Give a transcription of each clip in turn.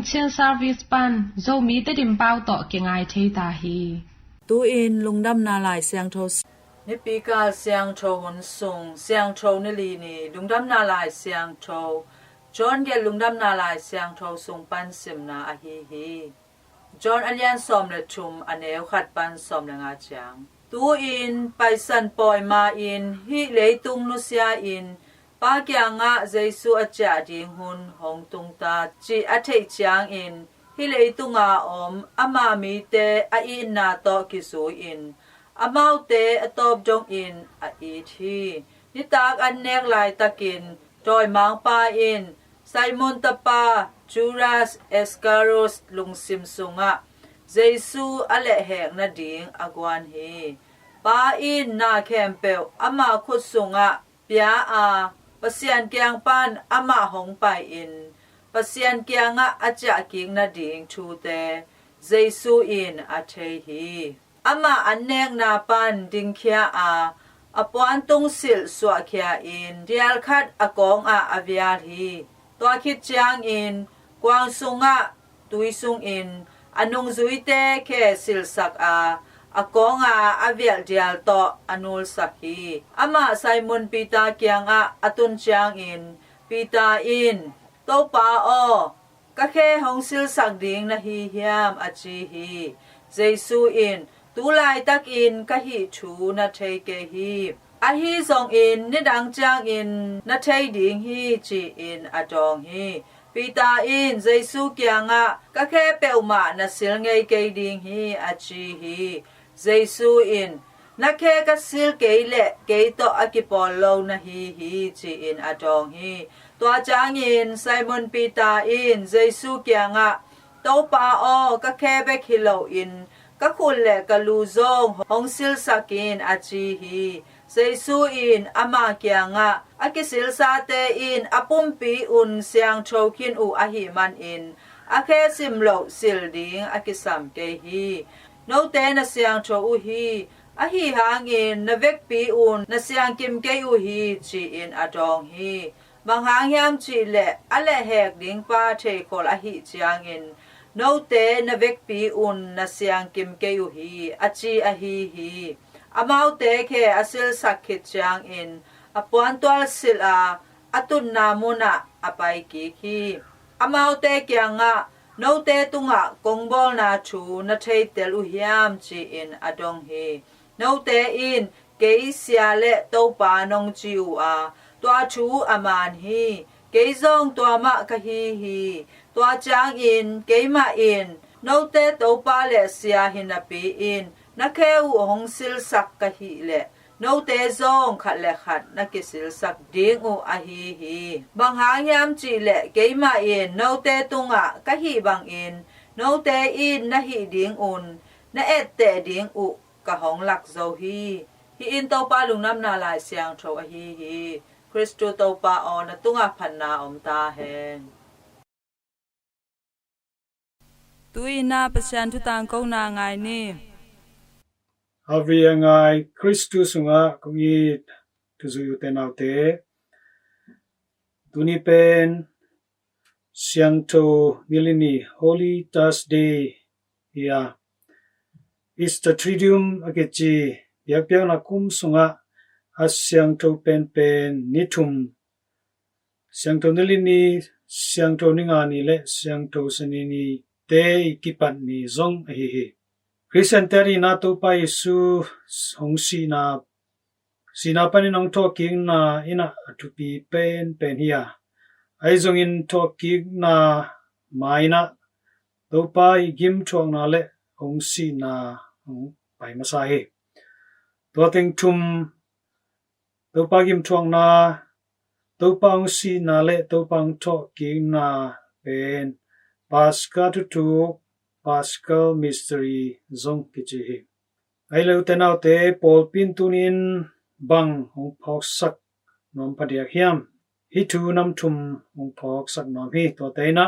chill service pan zo mi te dim pau to ke ngai thei ta hi tu in lungdam na lai siang tho ni pi ka siang tho hon sung siang tho ni li ni lungdam na lai siang tho John ge lungdam na lai siang tho sung pan sim na a hi John alian som le thum aneu khat pan som le nga chang tu in pai san poi ma in hi leitung nu sia in pa kya nga Jesu acha ding hun hong tung ta chi a thei chang in hi leitunga om ama mi te a in na to ki su in amau te atop jong in a I thi ni tak an nek lai takin toy mang pa in Simon tapa Judas Iscariot lungsim sunga Jesu ale hek na ding agwan hi pa in na kempel ama khut sunga pia a pasian kyang pan ama hong pai in pasian kyanga acha king na ding thu te Jesu in a thei hi ama anek na pan ding khia a apon tung sil swa khia in dial khat akong a avia hi to khit chang in kwang sunga tui sung in anung zuite ke sil sak a akonga avial dial to anul sakhi ama Simon Peter kyanga atun chang in Peter in to pa o ka khe hong sil sak ding na hi hiam achi hi Jesu in tu lai tak in ka hi thu na thei ke hi a hi song in ni dang chang in na thei ding hi chi in adong hi Peter in Jesu kyanga ka khe peuma na sil ngei ke ding hi achi hi Jesu in na khe ka sil ke le ke to akipol lo na hi chi in adong hi to chang in Simon Peter in Jesu kyanga to pa o ka khe be khilo in ka khul le ka lu zong hong sil sakin achi hi Jesu in ama kyanga akisil sa te in apumpi un siang thokin u ahi man in akhe simlo sil ding akisam ke hi no te na siang tho u hi ahi hangin na vek pi un na siang kim ke u hi chi in adong hi manghang hiam chi le ale hek ding pa the kol ahi chiang in no te na vek pi un na siang kim ke u hi achi ahi hi amau te khe asil sakhit chang in apuan twal sil a atun na muna apai ki khi amau te kyanga no te tunga kongbol na thu na thei tel u hiam chi in adong hi no te in ke sia le to pa nong chi u a twa thu aman hi ke zong twa ma ka hi twa chang in ke ma in no te to pa le sia hin a pi in na khe u hong sil sak ka hi le no te zong khat le khat na ki sil sak ding u a hi bang hang yam chi le ke ma in no te tunga ka hi bang in no te in na hi ding un na et te ding u ka hong lak zo hi in to pa lungnam na lai siang tho a hi Kristo to pa on na tunga phan na om ta hen tuina pasyan tu tang ko na ngai ni Aviangai Christus sunga kungi tuzuyu tenaute tunipen siangto nilini Holy Thursday ya is the tridium agechi biak na kum sunga asyangto pen nitum siangto nilini siangto ningani le siangto sanini te ikipat ni zong hi Christianity na to pa Yesu hongsi na sinapanin ang talking na ina atupi pen hiya ay zongin talking na maina to pa igim chuang na le hongsi na pai masahi to ting tum to pa gim chuang na to pa hongsi na le to pang talking na pen Pascha tu Paschal mystery zong kichi ai lo tenaute Paul pintunin bang hong phok sak nom padia hiam hi thu nam thum hong phok sak nom hi to teina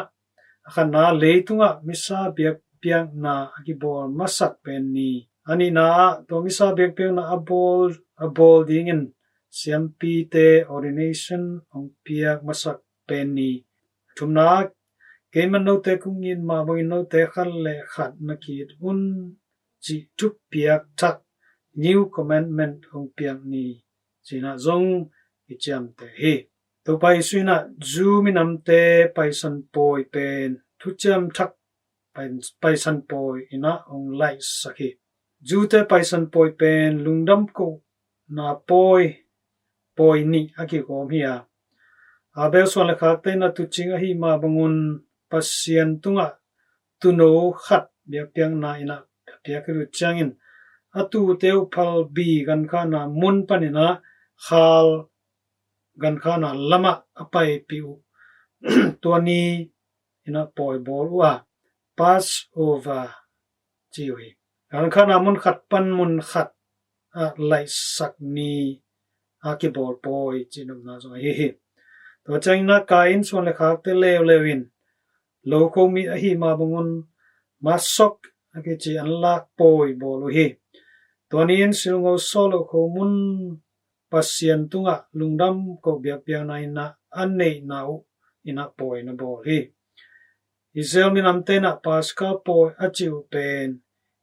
akhana leitunga misa biak piang na akibol masak pen ni ani na to misa biak piang na abol dingin siampi te ordination hong piak masak pen ni thumna ke man no te kung in ma bangin no te khal le khat na ki un chi tup piak thak new commandment hong piak ni china zong i cham te he to pai suina zu minam te pai san poi pen thu cham thak pai san poi ina ong lai sakhi zu te pai san poi pen lungdam ko na poi ni aki ko hia abel so la khak te na tu chinga hi ma bangun pasien tunga tuno khat bia piang na ina tia kru changin atu teu phal bi gan khana mun panina khal gan khana lama apai piu tuani ina poi bolwa pass over chiwi gan khana mun khat pan mun khat a lai sak ni aki bol poi chinum na zo he to changna kain so le khak te lewin lo ko mi a hi ma bangun masok ake chi anlak poi bolu hi tonin silngo solo ko mun pasien tunga lungdam ko biak na ina annei nau ina poi na bol hi Israel minam te na paska poi achiu pen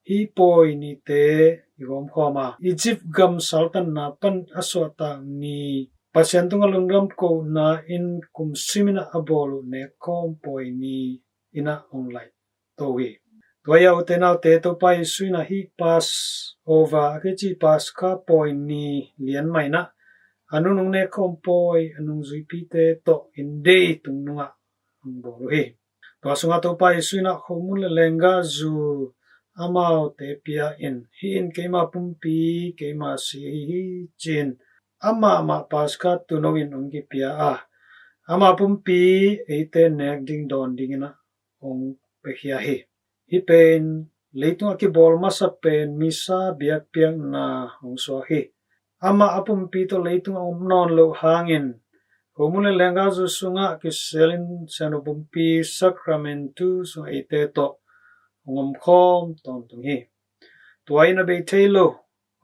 hi poi ni te igom khoma Egypt gam sultan na pan aswata ni pasien tunga lungdam ko na in kum simina abolu ne kom poi ni ina online towi toya utenau te to pai suina hi pass over ke chi paska poi ni lian mai na anunung ne kom poi anung zui pi te to in day tung nunga bolu he to sunga to pai suina khomun lenga zu amao te pia in hin kema pumpi kema si hi chin ama ma paska tunowin ongki pia ama pumpi eite nek ding don dingina ong pekhia he ipen leitung ki bol masa pen misa biak piang na ong so he ama apumpi to leitung om non lo hangin komule lenga zu sunga ki selin sanopumpi sacramentu so eite to ongom khom ton tung he tuai na be thelo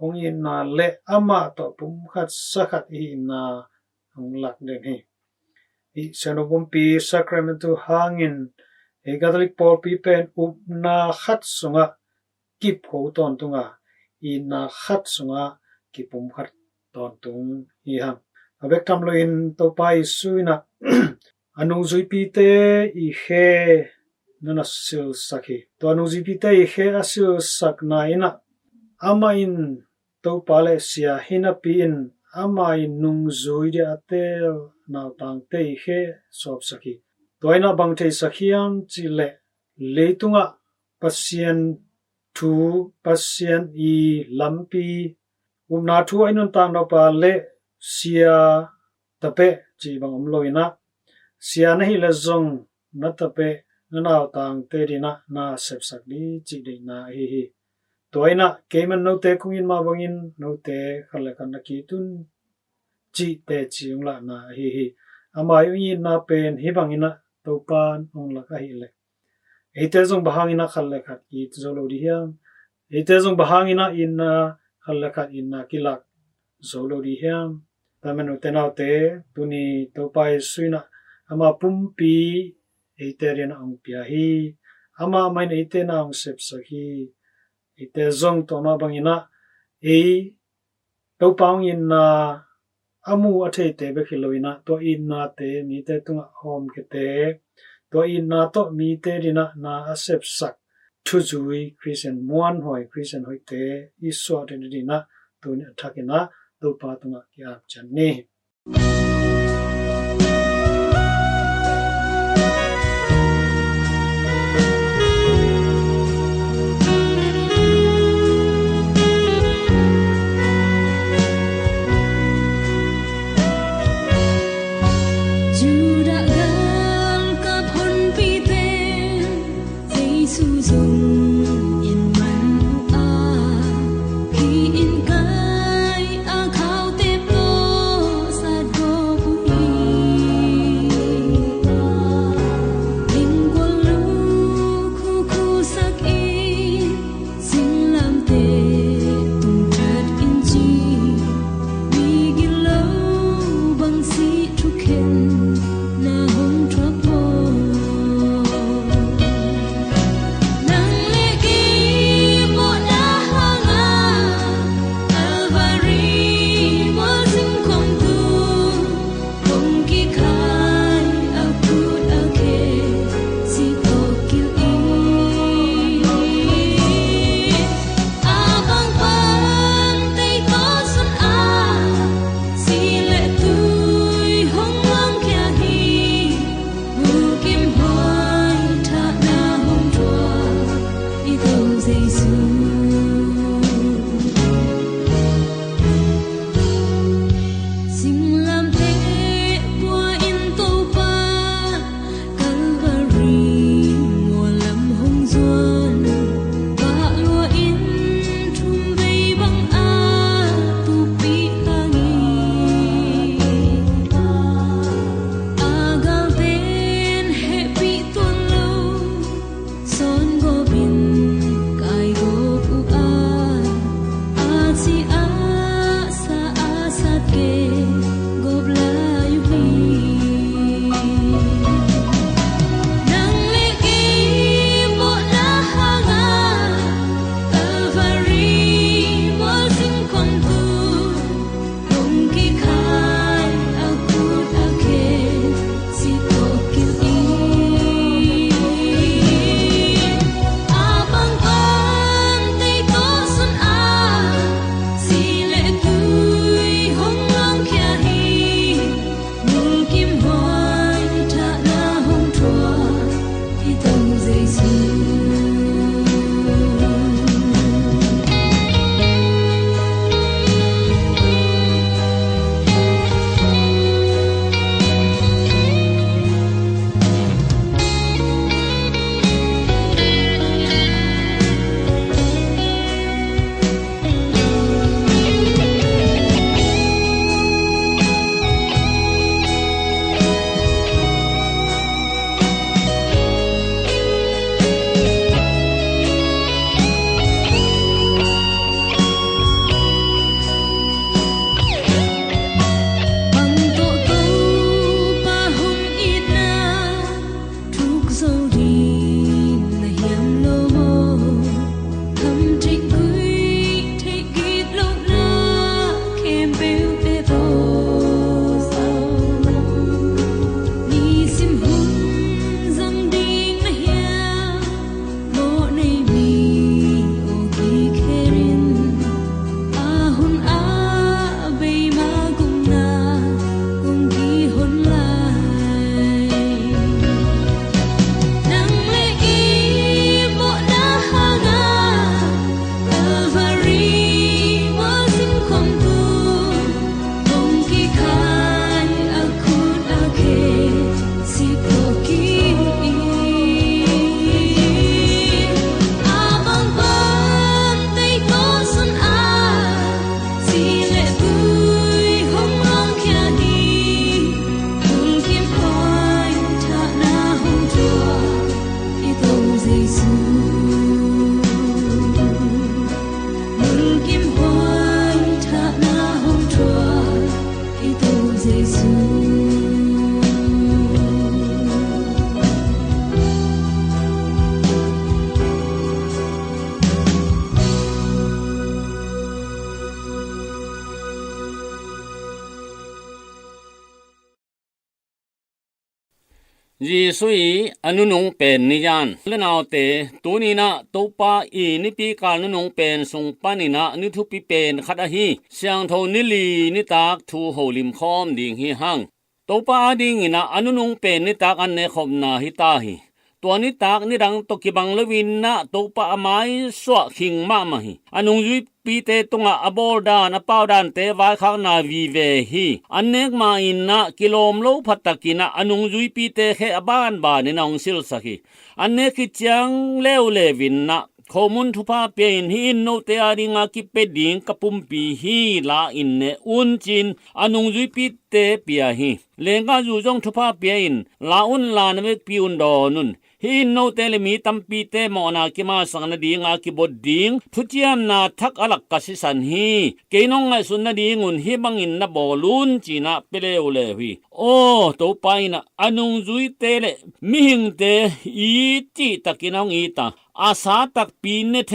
ong in na le ama to pum khat sakhat hi na ong lak den he I sanopumpi sacramentu hangin e Catholic Paul pipen upna khat sunga kip ho ton tunga I na khat sunga kipum khat ton tung hi ham abek tamlo in to pai suina anu zui pi te I he nana sil sakhi to anu zui pi te I he asil sak na ina ama in to pale sia hina pi in ama in nung zui de atel na tang te I he sop sakhi toina bang te sakhiam chile leitunga pasien I lampi umna thu ainun tang no pa le sia tape chi bang omloina sia na hi la zong na tape na naw tang te dina na sep sak di chi de na hi toina keman no te kungin ma bangin no te khale kan na ki tun chi te chiung la na hi amayu yin na pen hi bangina topan ong la ka hi le ite zong bahangina khalle khat ki zolo di hiam ite zong bahangina inna khalle khat inna kilak zolo di hiam tamen utenaw te tuni topai suina ama pumpi ite rena ong pia hi ama main ite na ong sep sakhi ite zong to ma bangina topang inna amu athe te be khiloina to inna te mi te tunga hom ke te to inna to mi te rina na asep sak thu zui Christian muan hoi Christian hoi te iswa te dina tuni athakina to pa tunga kya channi Hãy subscribe ยีสุยอนุนงเป็นนิยานและนาวเตตูนีนะตูปาอีนิปีกาลนุนงเป็นสงปานินะนิทุปิเป็นขัดอะฮีเสียงโทนิลีนิตากทูโหลิมคอมดิงฮีหังตูปาดิงนะอนุนงเป็นนิตากอันเนขบนาฮิตาฮีตัวนิตากนิดังตกิบังเลวินนะตูปาอมายสวะคิงมามาฮีอนุยุปีเตตุงะอบอดานอปาวดานเตวายข้างนาวีเวฮีอันเนกมาอินนะกิโลมโลพัตตกินะอนุยุปีเตเขอบานบานนองซิลสะฮีอันเนกิจังเลวเลวินนะข้อมูลทุพาเปียนฮีนโนเตอาริงากิเปดิงกปุ่มปีฮีลาอินเนอุนจินอนุยุปีเตเปียฮีเลงกาจูจงทุพาเปียนลาอุนลานเวกปีอุนดอนุนฮีนโนเตเลมีตัมปีเตมอนากิมาสังนดีงากิบดดิงทุจิยมนาทักอลักกสิสันฮีเกนงไงสุนนดีงุนฮีบังอินนะบอลุนจีนะเปเลวเลวีโอ้ตัวไปนะอนุจุยเตเลมิหิงเตอีจิตะกินองอีตาอาสาตักปีเนเท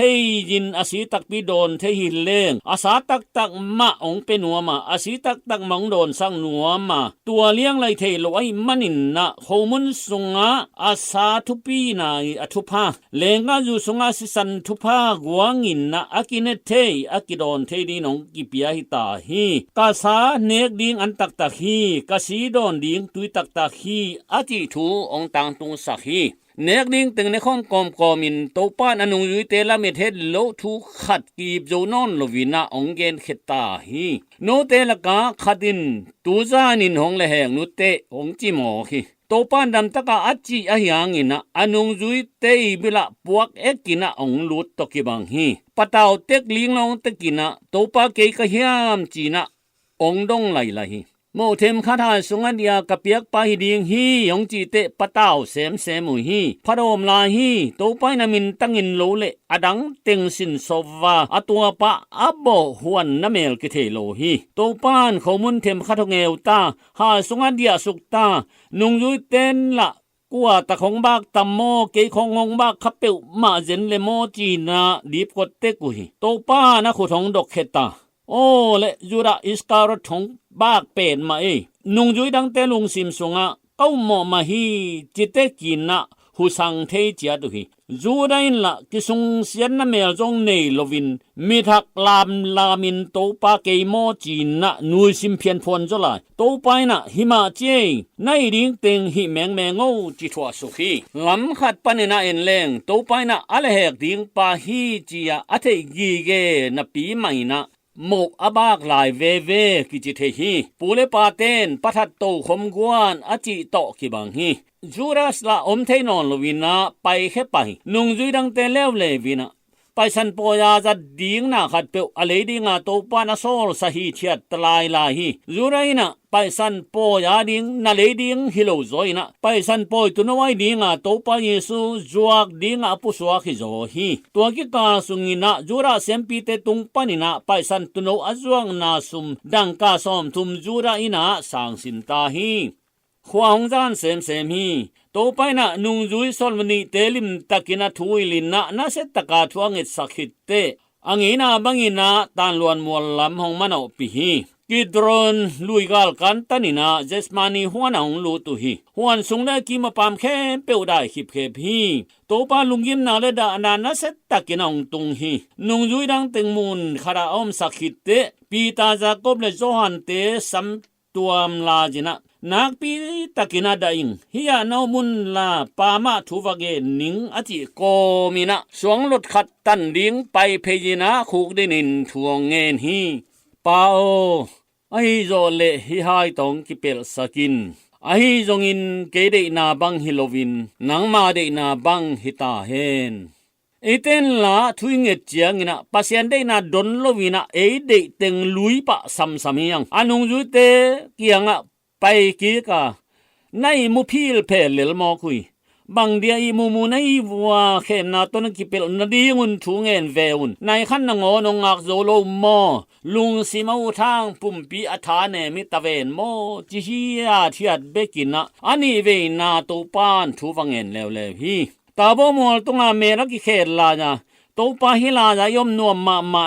ยินอาศีตักปีโดนเทหิเลงอาสาตักมะองเป็นหัวมาอาศีตักมังโดนสังหัวมาตัวเลี้ยงไลเทลอยมันินนะโคมุนสุงะอาสาทุปีนายอทุพาเลงกาอยู่สุงะสิสันทุพากวางอินนะอากิเนเทอากิโดนเทดีนองกิเปียหิตาฮีกาสาเนกดิงอันตักฮีกาสีโดนดิงตุยตักฮีอาจิทูองตังตุงสักฮีเนกดิงตึงในข้องกอมกอมินโตปานอนุยุยเตละเมเทโลทุขัดกีบโจนอนลวินะองเกนเขตาฮีโนเตละกาขัดินตูซานินหงละแหงนุเตองจิหมอฮีโตปานดำตะกาอัจจิอะหยังอินะอนุยุยเตบิละปวกเอกินะองลุดตกิบังฮีปะตาวเต็กลิงลองตะกินะโตปาเกกะยามจีนะองดงไหลละฮี โมเทมคาทาสุงอันเดียกะเปียกปาหิดิงฮียองจีเตปะตาวเสมเสมุฮีพะโดมลาฮีโตไปนามินตังินโลเลอดังเต็งสินโซวาอตัวปะอับโบหวนนาเมลกิเทโลฮีโตปานขมุนเทมคาทงเอวตาหาสุงอันเดียสุกตานุงยุยเต็นละกัวตะของบากตัมโมเกของงงบากคับเปิวมาเจนเลโมจีนาดีบกดเตกุฮีโตปานะขุทงดอกเขตาโอเลจูราอิสการทงบากเป็นมานุงจุยดังเตลุงซิมสุงะเก้าหมอมาฮีจิเตกินะหุสังเทเจียตุฮีจูได้ละกิสุงเสียนนะเมลจงเนลวินมีทักลามลามินโตปาเกโมจีนะนุยซิมเพียนพนจลายโตไปนะหิมาเจในดิงเต็งหิแมงแมงโอจิทวสุขีลำขัดปนินะเอ็นเลงโตไปนะอะเลเฮกดิงปาฮีจียอะเทกีเกนะปีใหม่นะโมกอบากลายเวเวกิจิเทฮีปูเลปาเตนปัทัดโตขมกวนอจิโตกิบังฮีจูรัสละอมเทนอนลวินะไปแค่ไปนุงจุยดังเตเลวเลวินะไปสันปอยาจัดดิงนะขัดเปียวอเลดิงาโตปานาโซลสหิเทียตลายลาฮีจูไรนะไปสันปอยาดิงนาเลดิงฮิโลโซยนะไปสันปอยตุนไว้ดิงาโตปาเยซูจวกดิงาปุสวาคิโซฮีตัวกิกาสุงินะจูราเซมปีเตตุงปานินะไปสันตุโนอจวงนาซุมดังกาซอมทุมจูราอินะสังสินตาฮีขวางจานเสมฮีโตไปนะนุงจุยสอนวนีเตลิมตะกินะทุยลินนะนาเสตะกาทวงเอสักขิตเตอังอีนาบังอีนาตานลวนมวลลำหงมันเอาปีฮีกิดรอนลุยกาลกันตันินาเจสมานีหัวนาหงลูตุฮีหัวสุงได้กิมาปามแค่เปียวได้ขิบเขบฮีโตปาลุงยิมนาเลดานานาเสตะกินะหงตุงฮีนุงจุยดังเต็งมุนคาราอมสักขิตเตปีตาจากบเลโจฮันเตสัมตัวมลาจินะนักปีตะกินาดาอิงฮิยานามุนลาปามาทุวเกนิงอจิโกมินะสวงรถขัดตันดิงไปเพยินะคูกดินินทวงเงินฮีปาโอไอโจเลฮิไฮตองกิเปลสกินไอจงอินเกเดนาบังฮิโลวินนังมาเดนาบังฮิตาเฮนเอเตนลาทุยเงเจียงนะปัสยันเดนาดอนโลวินะเอเดเต็งลุยปะซัมซัมยังอนุจุเตเกียงะไปกีกาในมุพิลเพลเลลมอคุยบังเดียอีมูในวัวเข็นนาตนกิเปลนดีงุนทุงเงินเวอุนในขันนงอนงอักโซโลมอลุงสิมาทางปุ่มปีอัฐาเนมิตะเวนโมจิฮิยาทิยัดเบกินะอันนี้เวนาตูปานทุฟังเงินเลวฮีตาบ่มอลตุงาเมรักเขตลาญาโตปาฮิลาญายอมนวมมา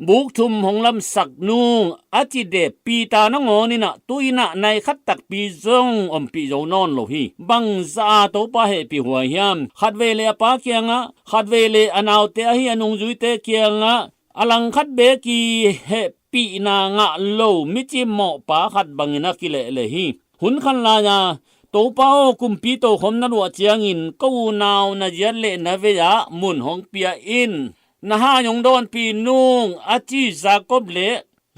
บุกทุมหงลำสักนุงอาจิเดปีตานงอนี่นะตุยนะในขัดตักปีจงอมปีโจนอนโลฮีบังซาโตปาเฮปีหัวยามขัดเวเลปาเกียงะขัดเวเลอนาวเตอฮีอนุงจุยเตเกียงะอลังขัดเบกีเฮปีนางะโลมิจิหมอปาขัดบังนะกิเลฮีหุนคันลาญาโตเป้ากุมปีโตขมนันวะเจียงอินกูนาวนะเยเลนะเวยะมุนหงเปียอินนะฮายงดอนปีนุงอาจิจากบเล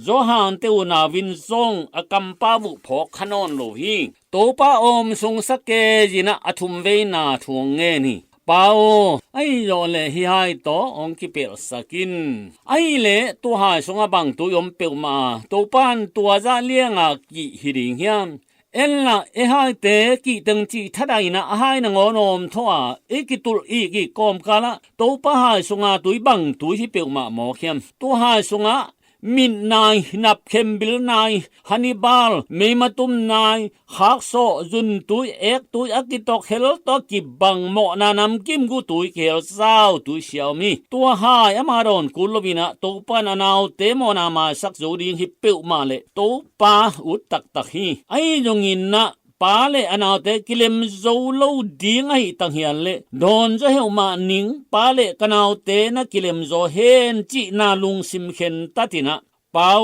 โจฮันเตวนาวินซงอกัมปาวุพอกขนอนโลฮีโตป้าอมสงสเกจินะอทุมเวนาทวงเงนี่ปาโอไอโยเลฮิไฮโตองกิเปลสกินไอเลตัวหายสงบังตัวยมเปียวมาโตปานตัวจะเลี้ยงอากิฮิริงยามเอ็นละเอไฮเตกิตังจีทัดไอนะไฮนงอนอมทว่าเอกิตุลอีกิกอมกาละโตปะหายสงาตุยบังตุยฮิเปียวมาหมอเข้มตัวหายสงามินนายนับเข้มบิลนายฮันนิบาลเมมาตุมนายฮักโซจุนตุยเอกตุยอากิตอกเฮลตอกิบังหมอนานำกิมกุตุยเขลซาวตุยเชียวมีตัวหายอมาดอนกุลวินะโตปานานาวเตมอนามาสักโจดิงฮิเปียวมาเลโตปาอุตตักตักฮีไอจงอินนะปาเลอนาวเตกิเลมโซโลดิงไอตังเฮียนเลดอนจะเฮวมานิงปาเลกนาวเตนะกิเลมโซเฮนจินาลุงซิมเข็นตัตินะปาว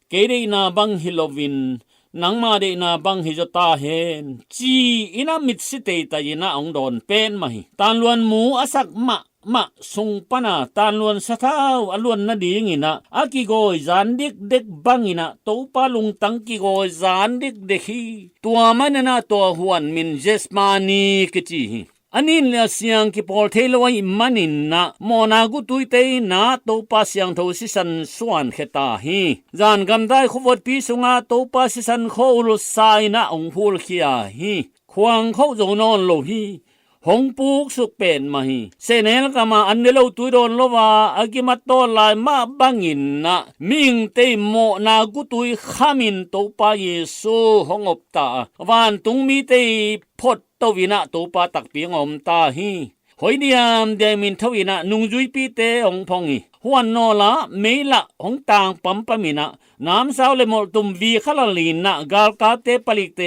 เกเดนาบังฮิโลวินนังมาเดนาบังฮิจตาเฮนจีอินามิดสิเตตายนาองดอนเป็นมาฮิตานลวนหมูอสักมะสุงปนาตานลวนสะท้าวอลวนนาดีงินะอากิโกยจานเด็กบังงินะโตปาลุงตังกิโกยจานเด็กฮีตัวมันนะตัวหวนมินเจสมานีกจี อันนี้เนี่ยเสียงกิปอลเทลวยมันนินนะมอนากุตุยเตนะโตปาเสียงโทสิสันสวนเขตาฮีจานกำได้ขวดปีสุงาโตปาสิสันโคอุลสายนะองพูลเขียฮีควงเขาโจนอนโลฮีหงปูกสุกเป็นมาฮีเสเนลกามาอันเดลตุยโดนโลวาอากิมาโตลายมาบังอินนะมิงเตโมนากุตุยขามินโตปาเยซูหงอบตาวานตุงมีเตพดตวินะโตปาตักเปียงอมตาฮีหอยเดียมเดมินทวินะนุงจุยปีเตองพองฮีหวนโนละเมละหงตางปัมปมินะน้ำสาวเลมอตุมวีขลลีนะกาลกาเตปลิกเต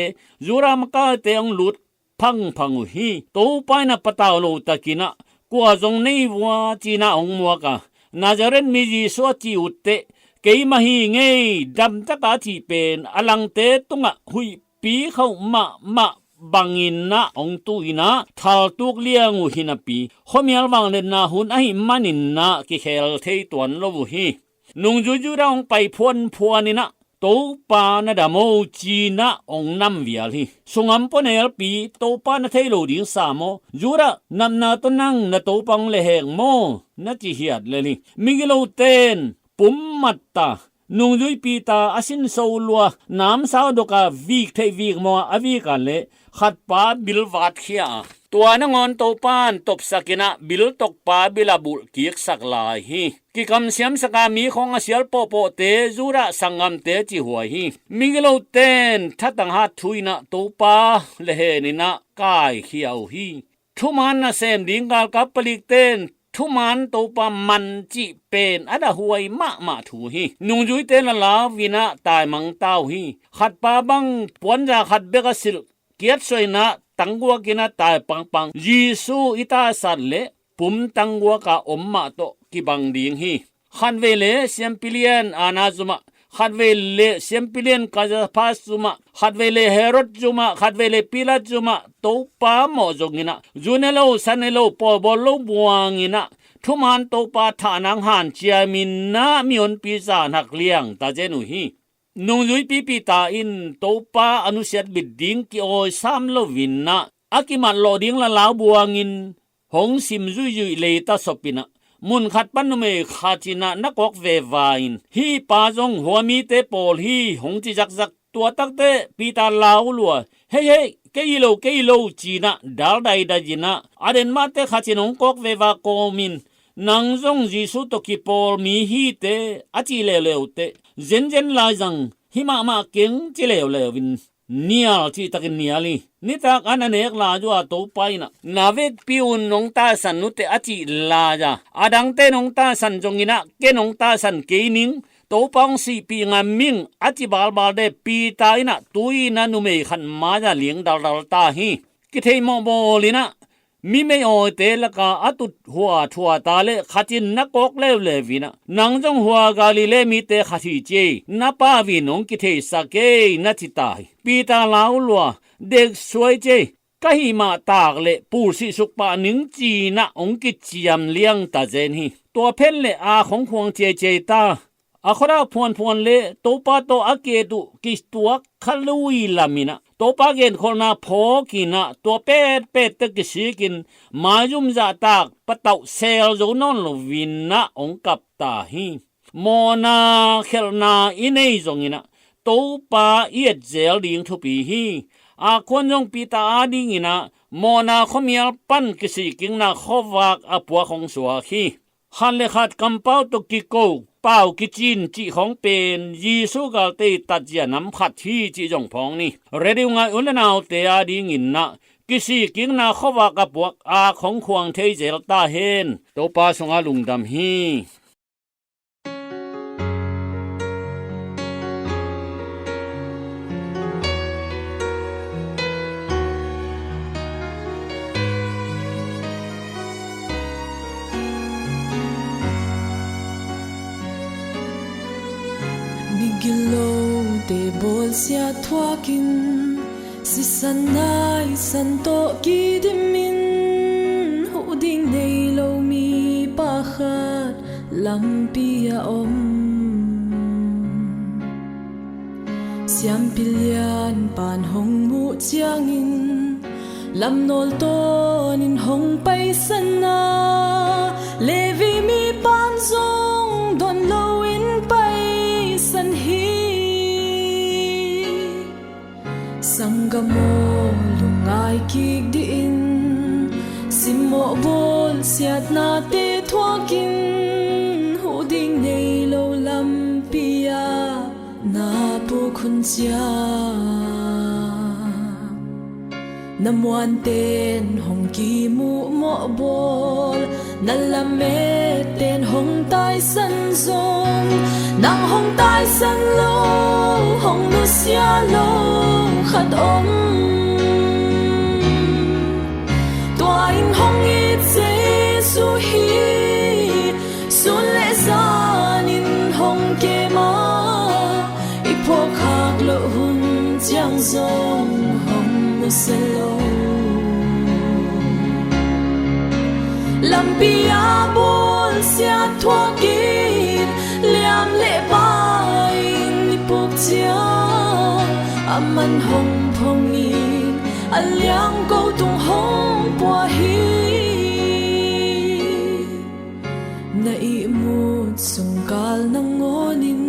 จูรามกาเตองลุดพังพังฮีโตปายนะปะตาวโลตะกินะกัวจงในวัวจีนะองมัวกะนาจาเรนมีจีสวจีอุตเตเกยมาฮีเงยดำตะกาจีเป็นอลังเตตุงะหุยปีเข้ามะบังอินนะองตุยนะทาตุกเลียงอุหินะปีขมีอัลบังเลนนะหุนไอมันินนะกิเคลเทตวนโลวุฮีนุงจุจุราองไปพวนนี่นะโตปานะดาโมจีนะองนำเวียลีสุงัมปเนลปีโตปานะเทโลดิงสามโมจูระนำนาตนังนะโตปังเลเหงโมนะจิเฮียดเลลีมิกิโลเตนปุมมัตตานุงจุยปีตาอสินโซลัวน้ำสาวดกาวีกเทวีกโมอวีกันเลขัดปาบิลวาดเขียตัวนงอนโตปานตบสกินะบิลตกปาบิลบุลกิกสักลายฮีกิคำเสียมสกามีของเสียลโปโปเตจูระสังงามเตจิหัวฮีมิกโลเตนทัดตังหัดทุยนะโตปาเลเหนินะกายเขียวฮีทุมันนะเซมดิงกาลกับปลิกเตนทุมันโตปามันจิเป็นอดาหวยมะถูฮีนุงจุยเตนลาวินะตายมังเต้าฮีขัดปาบังปวนจาขัดเบกสิลเกียรติสวยนะตังกัวกินะตายปังเยซูอิตาสันเลปุมตังกัวกาอมมาโตกิบังดิงฮีขันเวเลเซียมปิเลียนอานาซุมะขัดเวเลเซียมปิเลียนกาจาพาซุมะขัดเวเลเฮโรดซุมะขัดเวเลปิลาซุมะโตปาโมจงินะจูเนโลซันเนโลปอบอลโลบวงงินะทุมันโตปาทานังหันเจียมินนะมิอนปีศาจนักเลี้ยงตาเจนุฮีนุงยุยปีตาอินโตปาอนุเสดบิดดิงกิโอสามโลวินนะอากิมันโลดิงละลาวบวงินหงสิมยุยเลตาสปินะมุนขัดปันเมคาจินะนักอกเววาอินฮีปาจงหัวมีเตปอลฮีหงจิจักตัวตักเตปีตาลาวลัวเฮ้เกยโลจีนะดาลไดดาจินะอเดนมาเตคาจินงกอกเววาโกมินนังจงจิสุตกิปอลมีฮีเตอจิเลวเตเจนลาจังหิมาเก่งจิเลววินเนียลที่ตะกินเนียลีนิตากอันเนกลาจัวโตไปนะนาเวกปิอุนนงตาสันนุเตอจิลาจาอดังเตนงตาสันจงกินะเกนงตาสันเกนิงโตปังสีปีงามิงอจิบาลเดปีตายนะตุยนะนุเมขันมาจาเลียงดาลตาฮีกิเทมโบลีนะมีไม่โอเตลกาอตุหัวทัวตาเลขัจินนักอกเลววินะนังจงหัวกาลิเลมีเตขัจิเจนับปาวินงกิเทสเกนัจิตายปีตาลาวลัวเด็กสวยเจกะหิมาตากเลปูสิสุกปานิงจีนะองกิจยมเลี้ยงตาเจนฮีตัวเพนเลอาของควงเจตาอาคราพวนเลโตปาโตอาเกตุกิสตัวคลุยลามินะโตปาเกนคนนาพอกินะตัวเป็ดตะกิสิกินมายุมจาตากปะเตาเซลโจนอนลวินนะองกับตาฮีโมนาเคลนาอินเอจงอินะโตปาเอียดเจลดิงทุปีฮีอาคนจงปีตาอาดิงินะโมนาขมีอัลปันกิสิกิงนะขวากอปัวของสัวฮีฮันเลขัดกำเป้าตกิโกเป้ากิจินจิของเป็นยีสุกาเตตัดเจียน้ำขัดที่จิจงพองนี่เรดิวงายอุลนาวเตอาดิงินนะกิสิกิงนาขวากบวกอาของควงเทเจลตาเฮนโตปาสงอาลุงดำฮี Gilo de bolsia twakin si sanai santo kidimin huding nei lo mi pakhat lampia siam pilian pan hong mu chiangin ลำโนลโตนินหงไปสนาเลวีมีปานทรงดอนโลวินไปสันฮีสังกโมลุงอายกิกดินสิโมโบลเสียดนาเตทวกินหูดิ่งในโลลำปียานาปูคุณเจ้านำวันเต้นหงกีมูโมโบลนั่นละเมเต้นหงตายสันทรงนางหงตายสันโลหงนุสยาโลขัดอมตัวอินหงอิเจสุฮีสุนเลซานินหงเกมาอีพวกขากโลหุนจางทรงหงนุสโลลำปียาบุลเสียทวกินเลียมเละบายนิปุกเจียอามันหงพงอินอันเลียงเกาตุงหงปัวฮีนาอีมูดสุงกาลนังโงนิน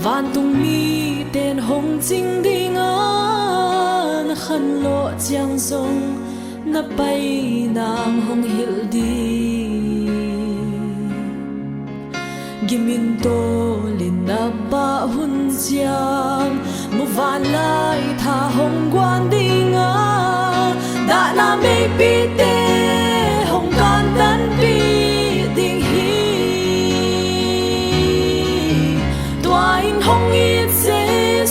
วานตุงมีเต้นหงจริงดีงานขันโลเจียงทรงนับไปนางหงหิลดีกิมินโตลินนับบะหุนเจียงมุวานไลทาหงกวนดีงาดานาไม่ปีเตหงการตันปีดิงฮีตัวอินหงอิเจ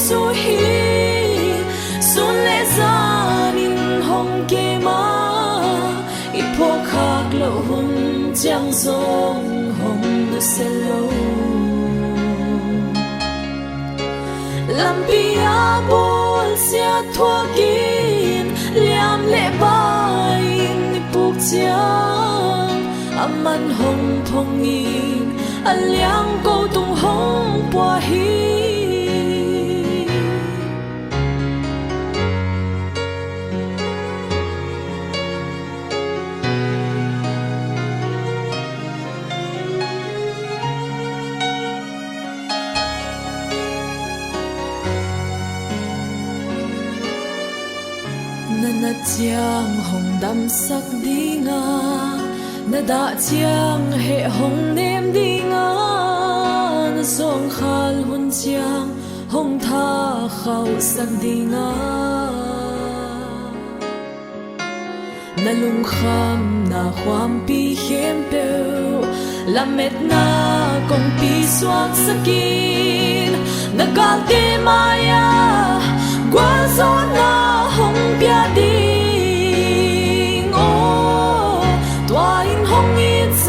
สุฮีสุนเลซานินหงเกมาอีพวกขากโลหุนจางทรงหงนุเซโลลำปียาบุลเสียทวกินเลียมเละบายนิปุกเจียอามันหงพงอินอันเลียงเกาตุงหงปัวฮีนาเจียงหงดำสักดีงานาดาเจียงเหหงเนมดีงานาทรงขالหุนเจียงหงทาเขาสักดีงานาลุงคำนาความปีเข้มเปวละเม็ดนากงปีสวกสกินนากาลเตมายากวาซอนาหงเปียดิงโอตัวอินหงอิเจ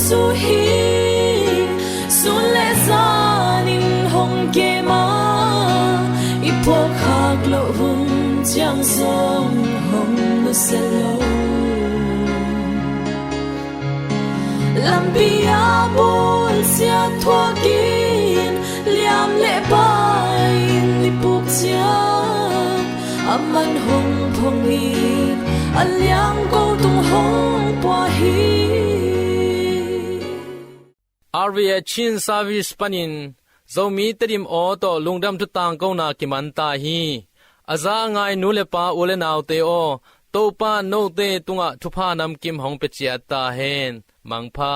สุฮีสุนเลซานินหงเกมาอีพวกขากโลหุนจางทรงหงนุเซโลลำปียาบุลเสียทวกินเลียมเละบายนิปุกเจียอามันหงพงอินอันเลียงเกาตุงหงปัวฮีRVA Chin Service Panin Zomi Trim O to Lungdam tu tang ko na kimanta hi Aza ngai nu le pa ule naw te o to pa no te tunga thupa nam kim hong pe chia ta hen mangpha